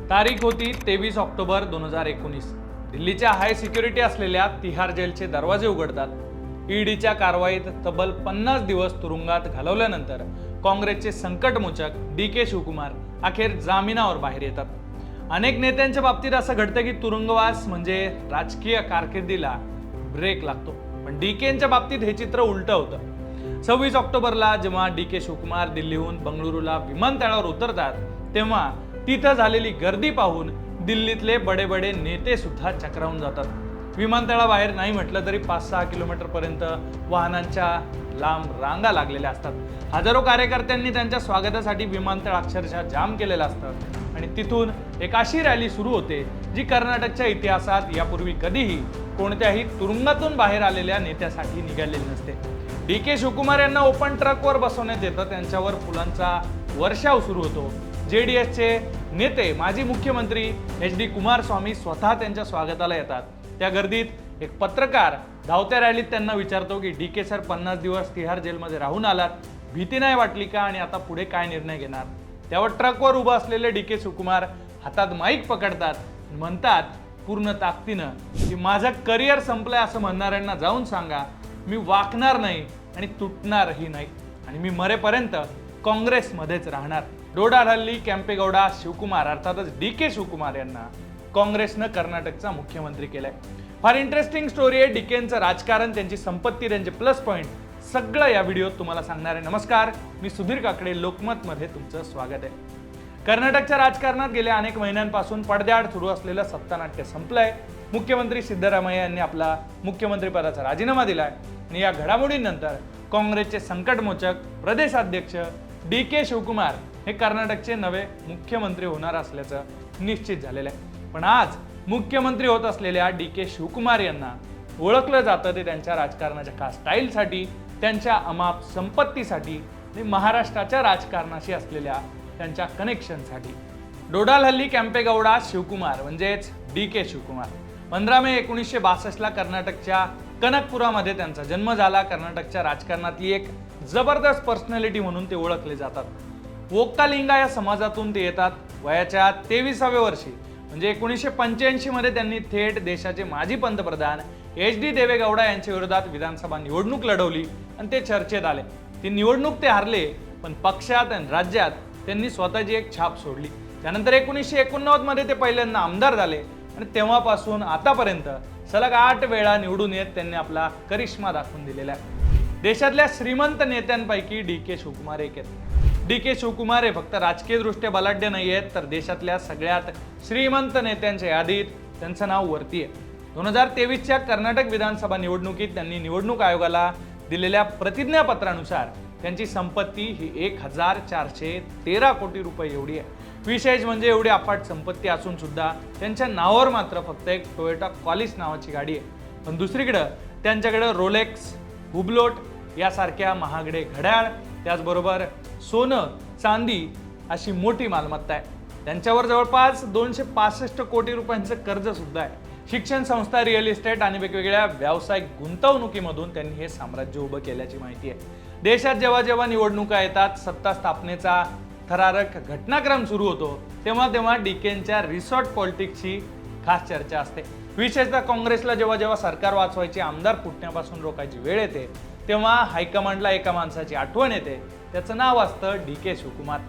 तारीख होती 23 ऑक्टोबर 2019। दिल्लीच्या हाय सिक्युरिटी असलेल्या तिहार जेलचे दरवाजे उघडतात। ईडीच्या कारवाईत तब्बल 50 दिवस तुरुंगात घालवल्यानंतर काँग्रेसचे संकटमोचक डी.के. शिवकुमार अखेर जामिनावर बाहेर येतात। अनेक नेत्यांच्या बाबतीत असं घडतं की तुरुंगवास म्हणजे राजकीय कारकिर्दीला ब्रेक लागतो, पण डी.के.च्या बाबतीत हे चित्र उलटं होतं। 26 ऑक्टोबरला जेव्हा डी.के. शिवकुमार दिल्लीहून बंगळुरूला विमानतळावर उतरतात, तेव्हा तिथं झालेली गर्दी पाहून दिल्लीतले बडे बडे नेते सुद्धा चक्रावून जातात। विमानतळाबाहेर नाही म्हटलं तरी 5-6 किलोमीटर पर्यंत वाहनांच्या लांब रांगा लागलेल्या असतात। हजारो कार्यकर्त्यांनी त्यांच्या स्वागतासाठी विमानतळ अक्षरशः जाम केलेलं असतं आणि तिथून एक अशी रॅली सुरू होते जी कर्नाटकच्या इतिहासात यापूर्वी कधीही कोणत्याही तुरुंगातून बाहेर आलेल्या नेत्यासाठी निघालेली नसते। डी.के. शिवकुमार यांना ओपन ट्रकवर बसवण्यात येतं, त्यांच्यावर फुलांचा वर्षाव सुरू होतो। जेडीएसचे नेते माजी मुख्यमंत्री एच.डी. कुमारस्वामी स्वतः त्यांच्या स्वागताला येतात। त्या गर्दीत एक पत्रकार धावत्या रॅलीत त्यांना विचारतो की डी.के. सर 50 दिवस तिहार जेलमध्ये राहून आलात, भीती नाही वाटली का आणि आता पुढे काय निर्णय घेणार? त्यावर ट्रकवर उभा असलेले डी.के. शिवकुमार हातात माईक पकडतात, म्हणतात पूर्ण ताकदीनं की माझं करिअर संपलंय असं म्हणणाऱ्यांना जाऊन सांगा, मी वाकणार नाही आणि तुटणारही नाही आणि मी मरेपर्यंत काँग्रेसमध्येच राहणार। डोडाहल्ली केंपेगौडा शिवकुमार अर्थातच डी.के. शिवकुमार यांना काँग्रेसनं कर्नाटकचा मुख्यमंत्री केलाय। फार इंटरेस्टिंग स्टोरी आहे डी.के.चं राजकारण, त्यांची संपत्ती, त्यांचे प्लस पॉईंट सगळं या व्हिडिओत तुम्हाला सांगणार आहे। नमस्कार, मी सुधीर काकडे, लोकमतमध्ये तुमचं स्वागत आहे। कर्नाटकच्या राजकारणात गेल्या अनेक महिन्यांपासून पडद्याआड सुरू असलेलं सत्तानाट्य संपलंय। मुख्यमंत्री सिद्धरामय्या यांनी आपला मुख्यमंत्रीपदाचा राजीनामा दिलाय आणि या घडामोडींनंतर काँग्रेसचे संकटमोचक प्रदेशाध्यक्ष डी.के. शिवकुमार हे कर्नाटकचे नवे मुख्यमंत्री होणार असल्याचं निश्चित झालेलं आहे। पण आज मुख्यमंत्री होत असलेल्या डी.के. शिवकुमार यांना ओळखलं जातं ते त्यांच्या राजकारणाच्या खास स्टाईलसाठी, त्यांच्या अमाप संपत्तीसाठी आणि महाराष्ट्राच्या राजकारणाशी असलेल्या त्यांच्या कनेक्शनसाठी। डोडाहल्ली केंपेगौडा शिवकुमार म्हणजेच डी.के. शिवकुमार 15 मे 1962ला कर्नाटकच्या कनकपुरामध्ये त्यांचा जन्म झाला। कर्नाटकच्या राजकारणातली एक जबरदस्त पर्सनॅलिटी म्हणून ते ओळखले जातात। वोक्कालिंगा या समाजातून ते येतात। वयाच्या 23व्या वर्षी म्हणजे 1985 मध्ये त्यांनी थेट देशाचे माजी पंतप्रधान एच.डी. देवेगौडा यांच्या विरोधात विधानसभा निवडणूक लढवली आणि ते चर्चेत आले। ती निवडणूक ते हारले, पण पक्षात आणि राज्यात त्यांनी स्वतःची एक छाप सोडली। त्यानंतर 1989 मध्ये ते पहिल्यांदा आमदार झाले आणि तेव्हापासून आतापर्यंत सलग 8 वेळा निवडून येत त्यांनी आपला करिश्मा दाखवून दिलेला आहे। देशातल्या श्रीमंत नेत्यांपैकी डी.के. शिवकुमार एक आहेत। डी.के. शिवकुमार हे फक्त राजकीय दृष्ट्या बलाढ्य नाही आहेत, तर देशातल्या सगळ्यात श्रीमंत नेत्यांच्या यादीत त्यांचं नाव वरती आहे। 2023च्या कर्नाटक विधानसभा निवडणुकीत त्यांनी निवडणूक आयोगाला दिलेल्या प्रतिज्ञापत्रानुसार त्यांची संपत्ती ही 1413 कोटी रुपये एवढी आहे। विशेष म्हणजे एवढी अफाट संपत्ती असून सुद्धा त्यांच्या नावावर मात्र फक्त एक टोयोटा कॉलिस नावाची गाडी आहे। पण दुसरीकडे त्यांच्याकडे रोलेक्स, हुब्लोट यासारख्या महागडे घड्याळ, त्याचबरोबर सोनं, चांदी अशी मोठी मालमत्ता आहे। त्यांच्यावर जवळपास 265 कोटी रुपयांचं कर्ज सुद्धा आहे। शिक्षण संस्था, रिअल इस्टेट आणि वेगवेगळ्या व्यावसायिक गुंतवणुकीमधून त्यांनी हे साम्राज्य उभं केल्याची माहिती आहे। देशात जेव्हा जेव्हा निवडणुका येतात, सत्ता स्थापनेचा थरारक घटनाक्रम सुरू होतो, तेव्हा तेव्हा डी.के.च्या रिसॉर्ट पॉलिटिक्सची खास चर्चा असते। विशेषतः काँग्रेसला जेव्हा जेव्हा सरकार वाचवायचे, आमदार फुटण्यापासून रोखायची वेळ येते, तेव्हा हायकमांडला एका माणसाची आठवण येते, त्याचं नाव असतं डी.के. शिवकुमार।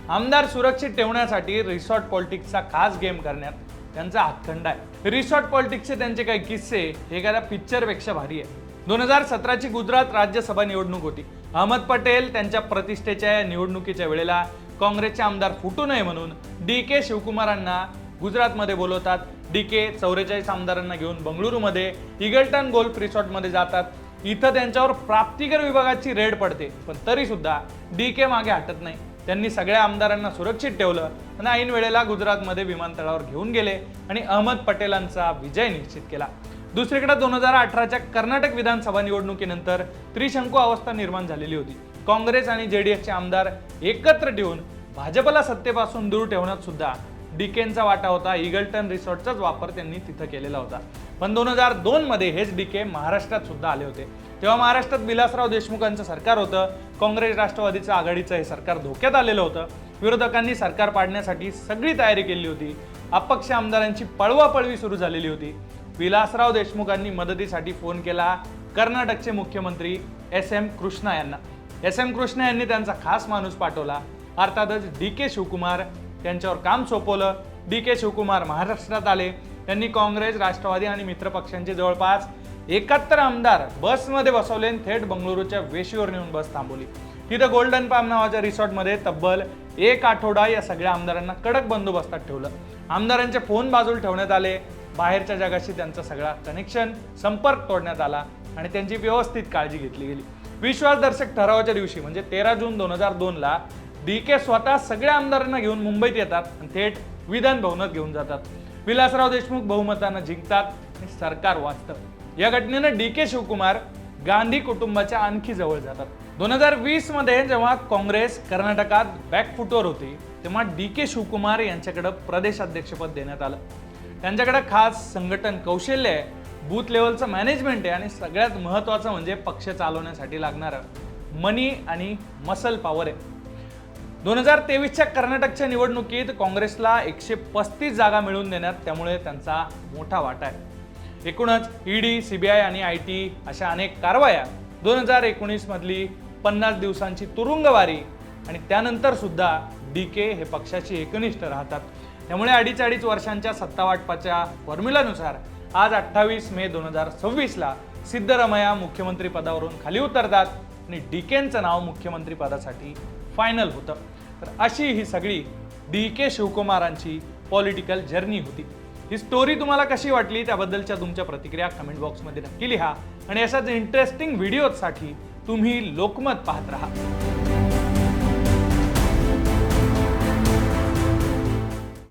आमदार सुरक्षित ठेवण्यासाठी रिसॉर्ट पॉलिटिक्सचा खास गेम करण्यात त्यांचा हातखंडा आहे। रिसॉर्ट पॉलिटिक्सचे त्यांचे काही किस्से हे एखाद्या पिक्चरपेक्षा भारी आहे। 2017ची गुजरात राज्यसभा निवडणूक होती। अहमद पटेल त्यांच्या प्रतिष्ठेच्या या निवडणुकीच्या वेळेला काँग्रेसचे आमदार फुटू नये म्हणून डी.के. शिवकुमारांना गुजरातमध्ये बोलवतात। डी.के. 44 आमदारांना घेऊन बंगळुरूमध्ये ईगल्टन गोल्फ रिसॉर्टमध्ये जातात। इथं त्यांच्यावर प्राप्तिकर विभागाची रेड पडते, पण तरी सुद्धा डी.के. मागे हटत नाही। त्यांनी सगळ्या आमदारांना सुरक्षित ठेवलं आणि ऐन वेळेला गुजरातमध्ये विमानतळावर घेऊन गेले आणि अहमद पटेलांचा विजय निश्चित केला। दुसरीकडे 2018च्या कर्नाटक विधानसभा निवडणुकीनंतर त्रिशंकू अवस्था निर्माण झालेली होती। काँग्रेस आणि जेडीएसचे आमदार एकत्र ठेवून भाजपला सत्तेपासून दूर ठेवण्यात सुद्धा डी.के.चा वाटा होता। ईगल्टन रिसॉर्टचाच वापर त्यांनी तिथं केलेला होता। पण 2002 मध्ये हेच डी.के. महाराष्ट्रात सुद्धा आले होते। तेव्हा महाराष्ट्रात विलासराव देशमुखांचं सरकार होतं। काँग्रेस राष्ट्रवादीचं आघाडीचं हे सरकार धोक्यात आलेलं होतं। विरोधकांनी सरकार पाडण्यासाठी सगळी तयारी केली होती। अपक्ष आमदारांची पळवापळवी सुरू झालेली होती. विलासराव देशमुखांनी मदतीसाठी फोन केला कर्नाटकचे मुख्यमंत्री एस.एम. कृष्णा यांना. एस.एम. कृष्णा यांनी त्यांचा खास माणूस पाठवला, अर्थातच डी.के. शिवकुमार. त्यांच्यावर काम सोपवलं. डी.के. शिवकुमार महाराष्ट्रात आले. त्यांनी काँग्रेस, राष्ट्रवादी आणि मित्र पक्षांचे जवळपास 71 आमदार बसमध्ये बसवले आणि थेट बंगळुरूच्या वेशीवर नेऊन बस थांबवली. तिथं गोल्डन पाम नावाच्या रिसॉर्टमध्ये तब्बल 1 आठवडा या सगळ्या आमदारांना कडक बंदोबस्तात ठेवलं. आमदारांचे फोन बाजूला ठेवण्यात आले. बाहेरच्या जगाशी त्यांचा सगळा कनेक्शन, संपर्क तोडण्यात आला आणि त्यांची व्यवस्थित काळजी घेतली गेली. विश्वासदर्शक ठरावाच्या दिवशी म्हणजे 13 जून 2002ला डी.के. स्वतः सगळ्या आमदारांना घेऊन मुंबईत येतात आणि थेट विधान भवनात घेऊन जातात. विलासराव देशमुख बहुमतानं जिंकतात आणि सरकार वाचतं. या घटनेनं डी.के. शिवकुमार गांधी कुटुंबाच्या आणखी जवळ जातात. 2020 मध्ये जेव्हा काँग्रेस कर्नाटकात बॅकफुटवर होती तेव्हा डी.के. शिवकुमार यांच्याकडे प्रदेशाध्यक्षपद देण्यात आलं. त्यांच्याकडे खास संघटन कौशल्य आहे, बूथ लेवलचं मॅनेजमेंट आहे आणि सगळ्यात महत्त्वाचं म्हणजे पक्ष चालवण्यासाठी लागणारं मनी आणि मसल पॉवर आहे. 2023च्या कर्नाटकच्या निवडणुकीत काँग्रेसला 135 जागा मिळवून देण्यात त्यामुळे त्यांचा मोठा वाटा आहे. एकूणच ईडी, सीबीआय आणि आयटी अशा अनेक कारवाया, 2019 मधली 50 दिवसांची तुरुंगवारी आणि त्यानंतर सुद्धा डी.के. हे पक्षाशी एकनिष्ठ राहतात. त्यामुळे 2.5 वर्षांच्या सत्तावाटपाच्या फॉर्म्युलानुसार आज 28 मे 2026ला सिद्धरामय्या मुख्यमंत्री पदावरून खाली उतरतात आणि डी.के.चं नाव मुख्यमंत्री पदासाठी फायनल होतं. तर अशी ही सगळी डी.के. शिवकुमारांची पॉलिटिकल जर्नी होती. ही स्टोरी तुम्हाला कशी वाटली त्याबद्दलच्या तुमच्या प्रतिक्रिया कमेंट बॉक्समध्ये नक्की लिहा आणि अशाच इंटरेस्टिंग व्हिडिओसाठी तुम्ही लोकमत पाहत राहा.